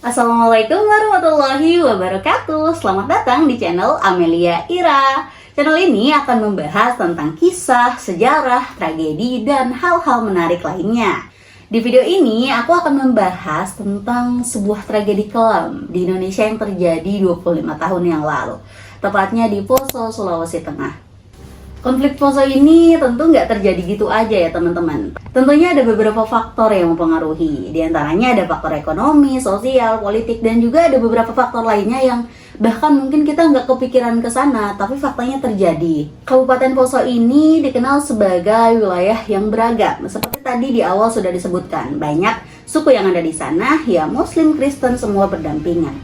Assalamualaikum warahmatullahi wabarakatuh. Selamat datang di channel Amelia Ira. Channel ini akan membahas tentang kisah, sejarah, tragedi, dan hal-hal menarik lainnya. Di video ini aku akan membahas tentang sebuah tragedi kelam di Indonesia yang terjadi 25 tahun yang lalu, tepatnya di Poso, Sulawesi Tengah. Konflik Poso ini tentu nggak terjadi gitu aja ya teman-teman. Tentunya ada beberapa faktor yang mempengaruhi. Di antaranya ada faktor ekonomi, sosial, politik, dan juga ada beberapa faktor lainnya yang bahkan mungkin kita nggak kepikiran ke sana, tapi faktanya terjadi. Kabupaten Poso ini dikenal sebagai wilayah yang beragam. Seperti tadi di awal sudah disebutkan, banyak suku yang ada di sana, ya Muslim, Kristen, semua berdampingan.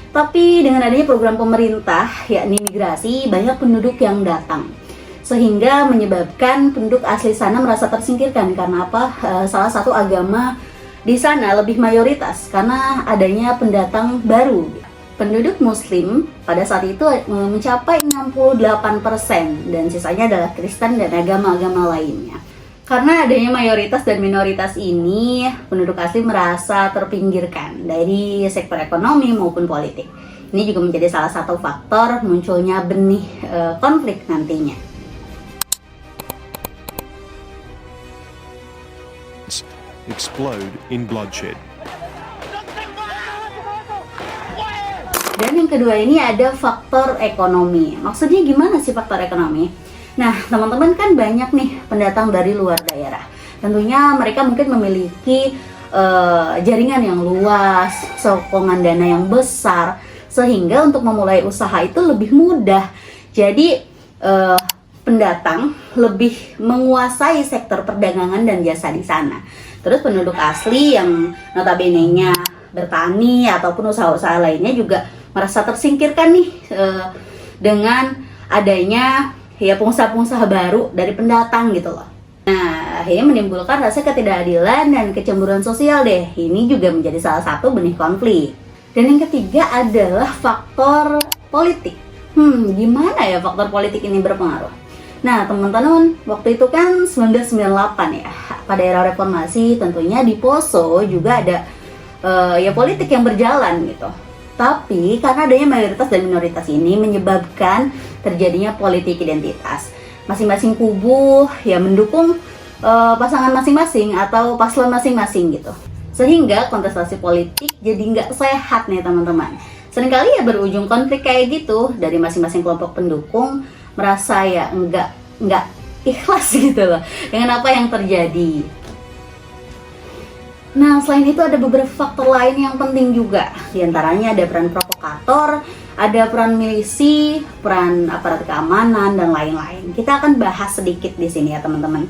Tapi dengan adanya program pemerintah, yakni migrasi, banyak penduduk yang datang, sehingga menyebabkan penduduk asli sana merasa tersingkirkan. Karena apa? Salah satu agama di sana lebih mayoritas karena adanya pendatang baru. Penduduk Muslim pada saat itu mencapai 68% dan sisanya adalah Kristen dan agama-agama lainnya. Karena adanya mayoritas dan minoritas ini, penduduk asli merasa terpinggirkan dari sektor ekonomi maupun politik. Ini juga menjadi salah satu faktor munculnya benih konflik nantinya. Explode in bloodshed. Dan yang kedua ini ada faktor ekonomi. Maksudnya gimana sih faktor ekonomi? Nah, teman-teman kan banyak nih pendatang dari luar daerah. Tentunya mereka mungkin memiliki jaringan yang luas, sokongan dana yang besar, sehingga untuk memulai usaha itu lebih mudah. Jadi pendatang lebih menguasai sektor perdagangan dan jasa di sana. Terus penduduk asli yang notabene-nya bertani ataupun usaha-usaha lainnya juga merasa tersingkirkan nih dengan adanya ya pengusaha-pengusaha baru dari pendatang gitu loh. Nah, akhirnya menimbulkan rasa ketidakadilan dan kecemburuan sosial deh. Ini juga menjadi salah satu benih konflik. Dan yang ketiga adalah faktor politik. Gimana ya faktor politik ini berpengaruh? Nah, teman-teman, waktu itu kan 1998 ya, pada era reformasi tentunya di Poso juga ada ya politik yang berjalan gitu. Tapi karena adanya mayoritas dan minoritas ini menyebabkan terjadinya politik identitas. Masing-masing kubu ya mendukung pasangan masing-masing atau paslon masing-masing gitu. Sehingga kontestasi politik jadi nggak sehat nih teman-teman. Seringkali ya berujung konflik kayak gitu dari masing-masing kelompok pendukung merasa ya nggak ikhlas gitu loh dengan apa yang terjadi. Nah, selain itu ada beberapa faktor lain yang penting juga. Di antaranya ada peran provokator, ada peran milisi, peran aparat keamanan, dan lain-lain. Kita akan bahas sedikit di sini ya teman-teman.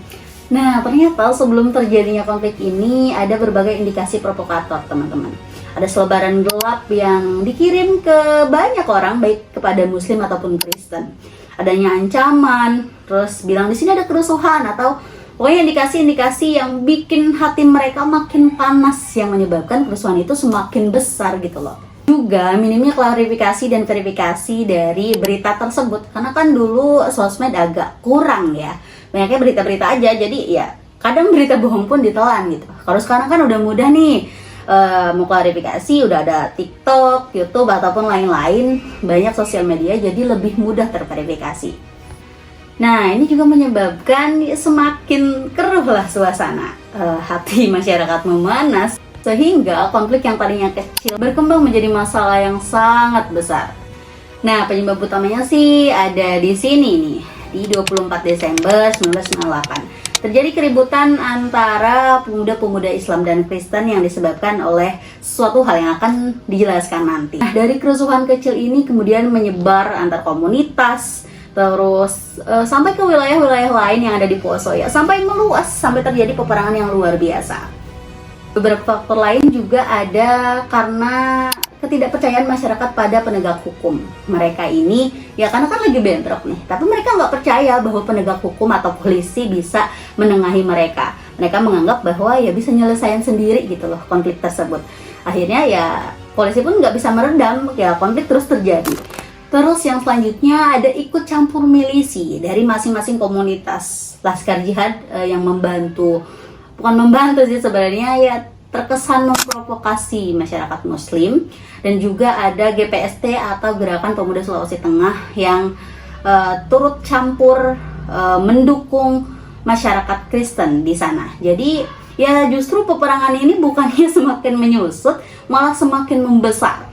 Nah, ternyata sebelum terjadinya konflik ini ada berbagai indikasi provokator teman-teman. Ada selebaran gelap yang dikirim ke banyak orang, baik kepada Muslim ataupun Kristen. Adanya ancaman, terus bilang di sini ada kerusuhan, atau pokoknya indikasi-indikasi yang bikin hati mereka makin panas, yang menyebabkan kerusuhan itu semakin besar gitu loh. Juga minimnya klarifikasi dan verifikasi dari berita tersebut, karena kan dulu sosmed agak kurang ya, banyaknya berita-berita aja, jadi ya kadang berita bohong pun ditelan gitu. Kalau sekarang kan udah mudah nih, mau klarifikasi udah ada TikTok, YouTube ataupun lain-lain, banyak sosial media, jadi lebih mudah terverifikasi. Nah, ini juga menyebabkan semakin keruh lah suasana, hati masyarakat memanas, sehingga konflik yang tadinya kecil berkembang menjadi masalah yang sangat besar. Nah, penyebab utamanya sih ada di sini nih, di 24 Desember 1998. Terjadi keributan antara pemuda-pemuda Islam dan Kristen yang disebabkan oleh suatu hal yang akan dijelaskan nanti. Nah, dari kerusuhan kecil ini kemudian menyebar antar komunitas, terus sampai ke wilayah-wilayah lain yang ada di Poso ya, sampai meluas, sampai terjadi peperangan yang luar biasa. Beberapa faktor lain juga ada karena ketidakpercayaan masyarakat pada penegak hukum. Mereka ini ya karena kan lagi bentrok nih, tapi mereka nggak percaya bahwa penegak hukum atau polisi bisa menengahi mereka. Mereka menganggap bahwa ya bisa nyelesain sendiri gitu loh konflik tersebut. Akhirnya ya polisi pun nggak bisa meredam, ya konflik terus terjadi. Terus yang selanjutnya ada ikut campur milisi dari masing-masing komunitas Laskar Jihad yang membantu, bukan membantu sih sebenarnya, ya terkesan memprovokasi masyarakat Muslim, dan juga ada GPST atau Gerakan Pemuda Sulawesi Tengah yang turut campur mendukung masyarakat Kristen di sana. Jadi ya justru peperangan ini bukannya semakin menyusut, malah semakin membesar.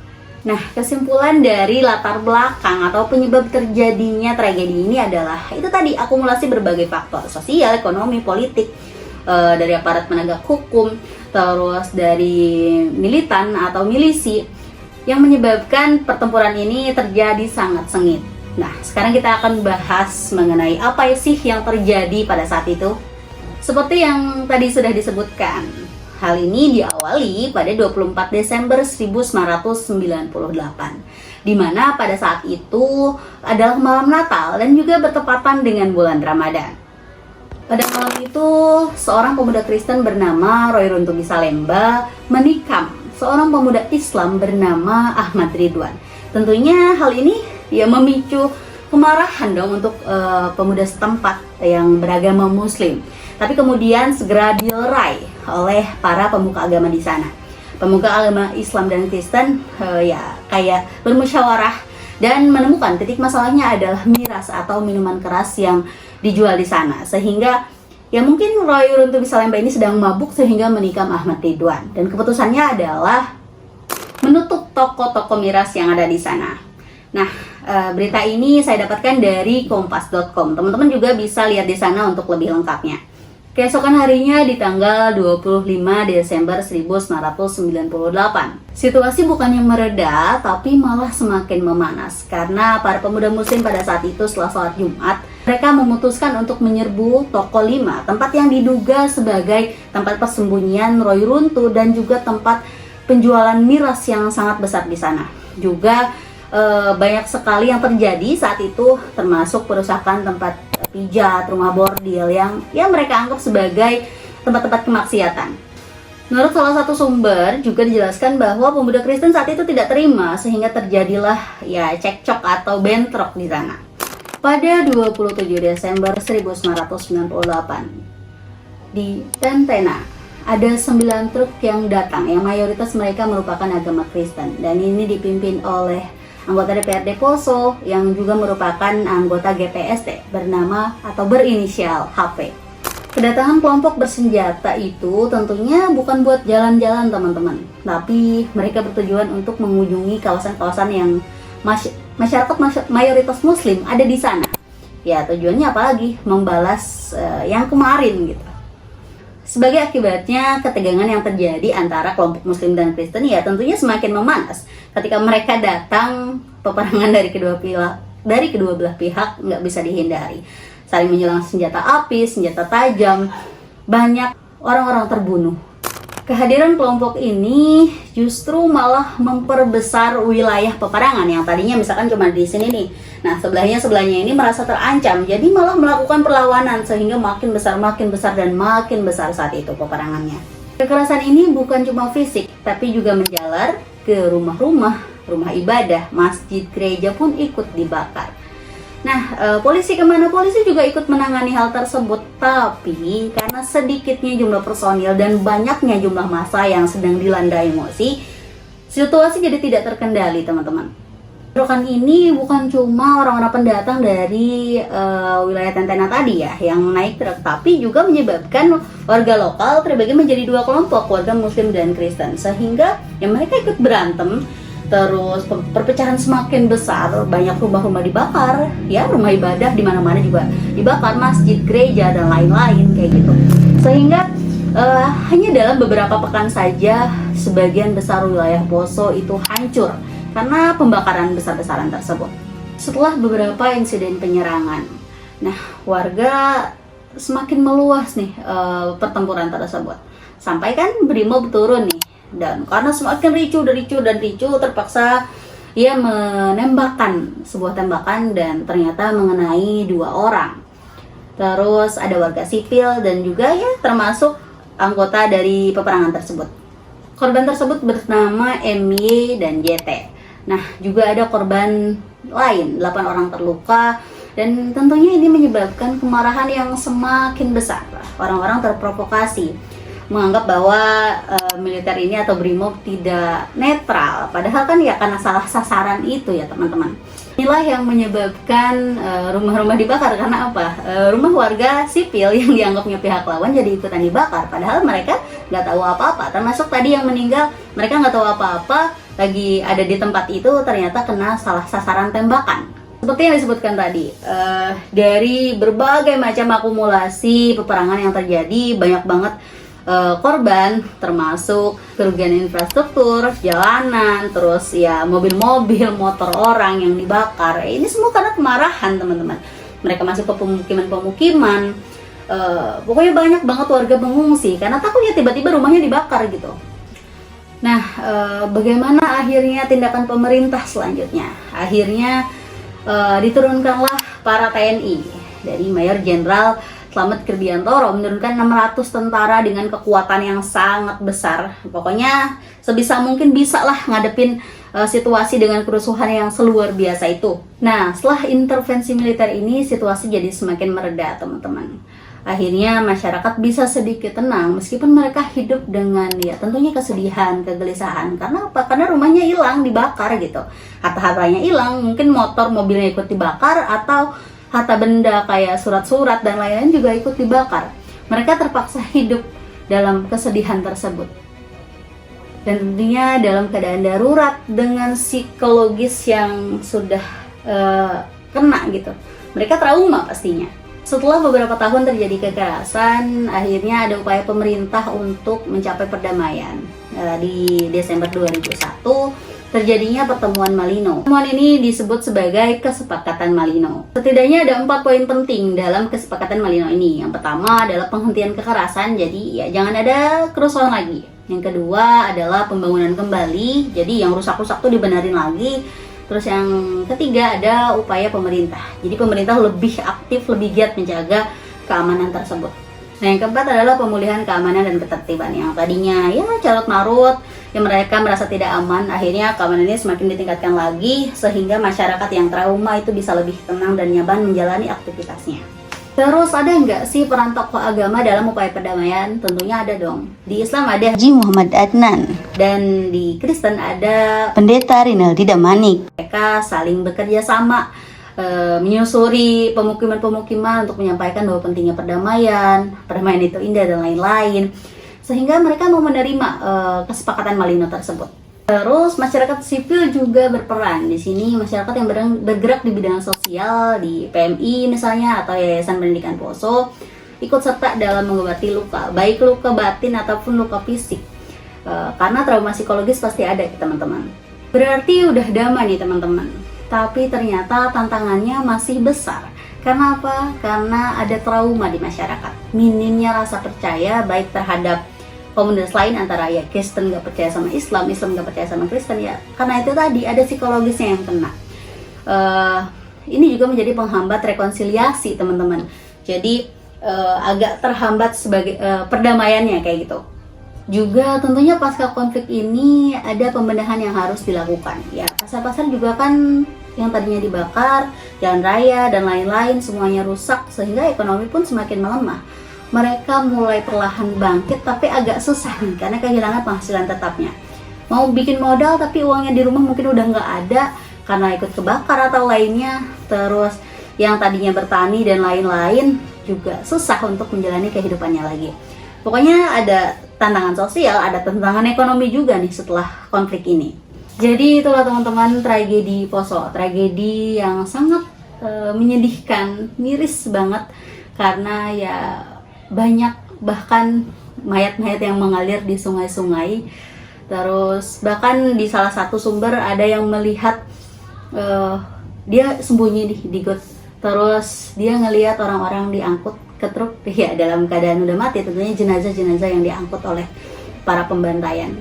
Nah, kesimpulan dari latar belakang atau penyebab terjadinya tragedi ini adalah itu tadi, akumulasi berbagai faktor sosial, ekonomi, politik, dari aparat penegak hukum, terus dari militan atau milisi yang menyebabkan pertempuran ini terjadi sangat sengit. Nah, sekarang kita akan bahas mengenai apa sih yang terjadi pada saat itu. Seperti yang tadi sudah disebutkan, hal ini diawali pada 24 Desember 1998, di mana pada saat itu adalah malam Natal dan juga bertepatan dengan bulan Ramadan. Pada malam itu, seorang pemuda Kristen bernama Roy Runtugi Salemba menikam seorang pemuda Islam bernama Ahmad Ridwan. Tentunya hal ini ya memicu kemarahan dong untuk pemuda setempat yang beragama Muslim. Tapi kemudian segera dilerai oleh para pemuka agama di sana. Pemuka agama Islam dan Kristen ya kayak bermusyawarah dan menemukan titik masalahnya adalah miras atau minuman keras yang dijual di sana. Sehingga ya mungkin Roy Runtugi Salemba ini sedang mabuk sehingga menikam Ahmad Ridwan. Dan keputusannya adalah menutup toko-toko miras yang ada di sana. Nah, berita ini saya dapatkan dari kompas.com. Teman-teman juga bisa lihat di sana untuk lebih lengkapnya. Keesokan harinya di tanggal 25 Desember 1998, situasi bukannya mereda tapi malah semakin memanas karena para pemuda Muslim pada saat itu setelah sholat Jumat, mereka memutuskan untuk menyerbu toko 5, tempat yang diduga sebagai tempat persembunyian Roy Runtuh dan juga tempat penjualan miras yang sangat besar di sana. Juga banyak sekali yang terjadi saat itu, termasuk perusakan tempat pijat, rumah bordil yang mereka anggap sebagai tempat-tempat kemaksiatan. Menurut salah satu sumber juga dijelaskan bahwa pemuda Kristen saat itu tidak terima sehingga terjadilah ya cekcok atau bentrok di sana. Pada 27 Desember 1998 di Tentena ada 9 truk yang datang yang mayoritas mereka merupakan agama Kristen, dan ini dipimpin oleh anggota DPRD Poso yang juga merupakan anggota GPST bernama atau berinisial HP. Kedatangan kelompok bersenjata itu tentunya bukan buat jalan-jalan teman-teman, tapi mereka bertujuan untuk mengunjungi kawasan-kawasan yang masyarakat mayoritas Muslim ada di sana. Ya tujuannya apalagi membalas yang kemarin gitu. Sebagai akibatnya, ketegangan yang terjadi antara kelompok Muslim dan Kristen ya tentunya semakin memanas. Ketika mereka datang, peperangan dari kedua belah pihak nggak bisa dihindari. Saling menyelang senjata api, senjata tajam, banyak orang-orang terbunuh. Kehadiran kelompok ini justru malah memperbesar wilayah peperangan yang tadinya misalkan cuma di sini nih. Nah, sebelahnya ini merasa terancam, jadi malah melakukan perlawanan sehingga makin besar dan makin besar saat itu peperangannya. Kekerasan ini bukan cuma fisik, tapi juga menjalar ke rumah-rumah, rumah ibadah, masjid, gereja pun ikut dibakar. Nah, polisi kemana? Polisi juga ikut menangani hal tersebut, tapi karena sedikitnya jumlah personil dan banyaknya jumlah massa yang sedang dilanda emosi, situasi jadi tidak terkendali, teman-teman. Bentrokan ini bukan cuma orang-orang pendatang dari wilayah Tentena tadi ya yang naik truk, tapi juga menyebabkan warga lokal terbagi menjadi 2 kelompok, warga Muslim dan Kristen, sehingga yang mereka ikut berantem. Terus perpecahan semakin besar, banyak rumah-rumah dibakar, ya rumah ibadah di mana-mana juga dibakar, masjid, gereja dan lain-lain kayak gitu. Sehingga hanya dalam beberapa pekan saja sebagian besar wilayah Poso itu hancur karena pembakaran besar-besaran tersebut. Setelah beberapa insiden penyerangan, nah warga semakin meluas nih pertempuran tersebut. Sampai kan Brimob turun nih. Dan karena semakin ricuh, terpaksa ia menembakkan sebuah tembakan dan ternyata mengenai 2 orang. Terus ada warga sipil dan juga ya termasuk anggota dari peperangan tersebut. Korban tersebut bernama MY dan YT. Nah, juga ada korban lain, 8 orang terluka, dan tentunya ini menyebabkan kemarahan yang semakin besar. Orang-orang terprovokasi. menganggap bahwa militer ini atau BRIMOB tidak netral, padahal kan ya karena salah sasaran itu ya teman-teman. Inilah yang menyebabkan rumah-rumah dibakar. Karena apa? Rumah warga sipil yang dianggapnya pihak lawan jadi ikutan dibakar, padahal mereka nggak tahu apa-apa. Termasuk tadi yang meninggal, mereka nggak tahu apa-apa, lagi ada di tempat itu ternyata kena salah sasaran tembakan. Seperti yang disebutkan tadi, dari berbagai macam akumulasi peperangan yang terjadi, banyak banget korban, termasuk kerugian infrastruktur, jalanan, terus ya mobil-mobil, motor orang yang dibakar. Ini semua karena kemarahan teman-teman. Mereka masuk ke pemukiman-pemukiman, pokoknya banyak banget warga mengungsi karena takutnya tiba-tiba rumahnya dibakar gitu. Nah, bagaimana akhirnya tindakan pemerintah selanjutnya? Akhirnya diturunkanlah para TNI dari Mayor Jenderal Slamet Kirbiantoro menurunkan 600 tentara dengan kekuatan yang sangat besar. Pokoknya sebisa mungkin bisa lah ngadepin situasi dengan kerusuhan yang seluar biasa itu. Nah, setelah intervensi militer ini situasi jadi semakin mereda teman-teman. Akhirnya masyarakat bisa sedikit tenang meskipun mereka hidup dengan ya tentunya kesedihan, kegelisahan. Karena apa? Karena rumahnya hilang, dibakar gitu. Harta-hartanya hilang, mungkin motor, mobilnya ikut dibakar, atau harta benda kayak surat-surat dan lain-lain juga ikut dibakar. Mereka terpaksa hidup dalam kesedihan tersebut. Dan tentunya dalam keadaan darurat dengan psikologis yang sudah kena gitu. Mereka trauma pastinya. Setelah beberapa tahun terjadi kekerasan, akhirnya ada upaya pemerintah untuk mencapai perdamaian. Di Desember 2001, terjadinya pertemuan Malino. Pertemuan ini disebut sebagai Kesepakatan Malino. Setidaknya ada 4 poin penting dalam Kesepakatan Malino ini. Yang pertama adalah penghentian kekerasan, jadi ya jangan ada kerusuhan lagi. Yang kedua adalah pembangunan kembali, jadi yang rusak-rusak tuh dibenerin lagi. Terus yang ketiga ada upaya pemerintah. Jadi pemerintah lebih aktif, lebih giat menjaga keamanan tersebut. Nah, yang keempat adalah pemulihan keamanan dan ketertiban. Yang tadinya ya carut marut, yang mereka merasa tidak aman, akhirnya keamanan ini semakin ditingkatkan lagi sehingga masyarakat yang trauma itu bisa lebih tenang dan nyaman menjalani aktivitasnya. Terus ada nggak sih peran tokoh agama dalam upaya perdamaian? Tentunya ada dong. Di Islam ada Haji Muhammad Adnan, dan di Kristen ada Pendeta Rinaldi Damanik. Mereka saling bekerja sama, menyusuri pemukiman-pemukiman untuk menyampaikan bahwa pentingnya perdamaian itu indah dan lain-lain. Sehingga mereka mau menerima kesepakatan Malino tersebut. Terus masyarakat sipil juga berperan di sini. Masyarakat yang bergerak di bidang sosial, di PMI misalnya atau Yayasan Pendidikan Poso, ikut serta dalam mengobati luka, baik luka batin ataupun luka fisik. Karena trauma psikologis pasti ada ya teman-teman. Berarti udah damai nih teman-teman. Tapi ternyata tantangannya masih besar. Karena apa? Karena ada trauma di masyarakat. Minimnya rasa percaya baik terhadap komunitas lain, antara ya Kristen gak percaya sama Islam, Islam gak percaya sama Kristen ya. Karena itu tadi ada psikologisnya yang kena. Ini juga menjadi penghambat rekonsiliasi teman-teman. Jadi agak terhambat sebagai perdamaiannya kayak gitu. Juga tentunya pasca konflik ini ada pembenahan yang harus dilakukan. Ya pasar-pasar juga kan yang tadinya dibakar, jalan raya dan lain-lain semuanya rusak sehingga ekonomi pun semakin melemah. Mereka mulai perlahan bangkit tapi agak susah nih karena kehilangan penghasilan tetapnya. Mau bikin modal tapi uangnya di rumah mungkin udah nggak ada karena ikut kebakar atau lainnya. Terus yang tadinya bertani dan lain-lain juga susah untuk menjalani kehidupannya lagi. Pokoknya ada tantangan sosial, ada tantangan ekonomi juga nih setelah konflik ini. Jadi itulah teman-teman tragedi Poso, tragedi yang sangat menyedihkan, miris banget karena ya banyak bahkan mayat-mayat yang mengalir di sungai-sungai. Terus bahkan di salah satu sumber ada yang melihat dia sembunyi di got. Terus dia ngelihat orang-orang diangkut ke truk ya dalam keadaan udah mati, tentunya jenazah-jenazah yang diangkut oleh para pembantaian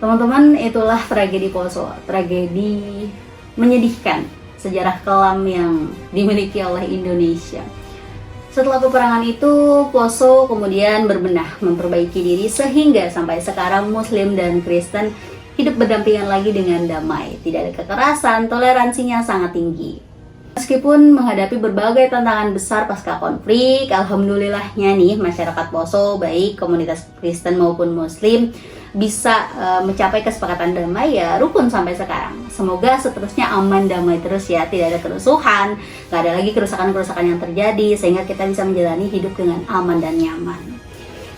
teman-teman. Itulah tragedi Poso, tragedi menyedihkan, sejarah kelam yang dimiliki oleh Indonesia. Setelah peperangan itu, Poso kemudian berbenah, memperbaiki diri sehingga sampai sekarang Muslim dan Kristen hidup berdampingan lagi dengan damai. Tidak ada kekerasan, toleransinya sangat tinggi. Meskipun menghadapi berbagai tantangan besar pasca konflik, alhamdulillahnya nih masyarakat Poso, baik komunitas Kristen maupun Muslim, bisa mencapai kesepakatan damai ya rukun sampai sekarang. Semoga seterusnya aman damai terus ya, tidak ada kerusuhan, gak ada lagi kerusakan-kerusakan yang terjadi, sehingga kita bisa menjalani hidup dengan aman dan nyaman.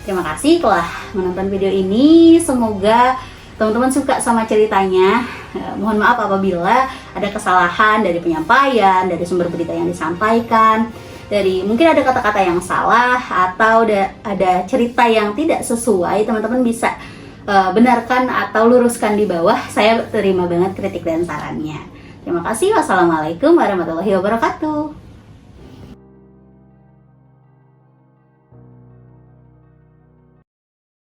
Terima kasih telah menonton video ini, semoga teman-teman suka sama ceritanya. Mohon maaf apabila ada kesalahan dari penyampaian, dari sumber berita yang disampaikan, dari mungkin ada kata-kata yang salah atau ada cerita yang tidak sesuai. Teman-teman bisa benarkan atau luruskan di bawah. Saya terima banget kritik dan sarannya. Terima kasih. Wassalamualaikum warahmatullahi wabarakatuh.